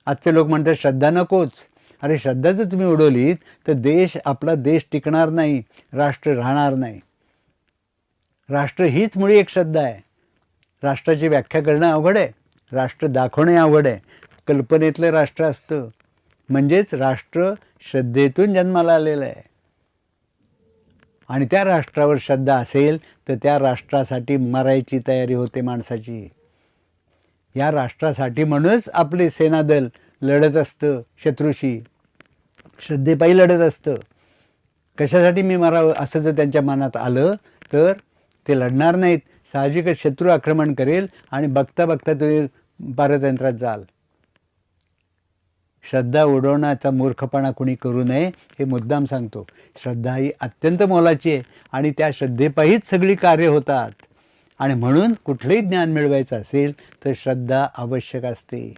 आजचे लोक म्हणतात श्रद्धा नकोच. अरे श्रद्धा जर तुम्ही उडवलीत तर आपला देश टिकणार नाही, राष्ट्र राहणार नाही. राष्ट्र हीच मुळी एक श्रद्धा आहे. राष्ट्राची व्याख्या करणं अवघड आहे, राष्ट्र दाखवणे अवघड आहे. कल्पनेतलं राष्ट्र असतं, म्हणजेच राष्ट्र श्रद्धेतून जन्माला आलेलं आहे. आणि त्या राष्ट्रावर श्रद्धा असेल तर त्या राष्ट्रासाठी मरायची तयारी होते माणसाची. या राष्ट्रासाठी म्हणूनच आपले सेनादल लढत असतं शत्रूशी, श्रद्धेपायी लढत असतं. कशासाठी मी मरावं असं जर त्यांच्या मनात आलं तर ते लढणार नाहीत. साहजिकच शत्रू आक्रमण करेल आणि बघता बघता तुम्ही पारतंत्र्यात जाल. श्रद्धा उडवण्याचा मूर्खपणा कुणी करू नये हे मुद्दाम सांगतो. श्रद्धा ही अत्यंत मोलाची आहे आणि त्या श्रद्धेपायीच सगळी कार्य होतात. आणि म्हणून कुठलंही ज्ञान मिळवायचं असेल तर श्रद्धा आवश्यक असते.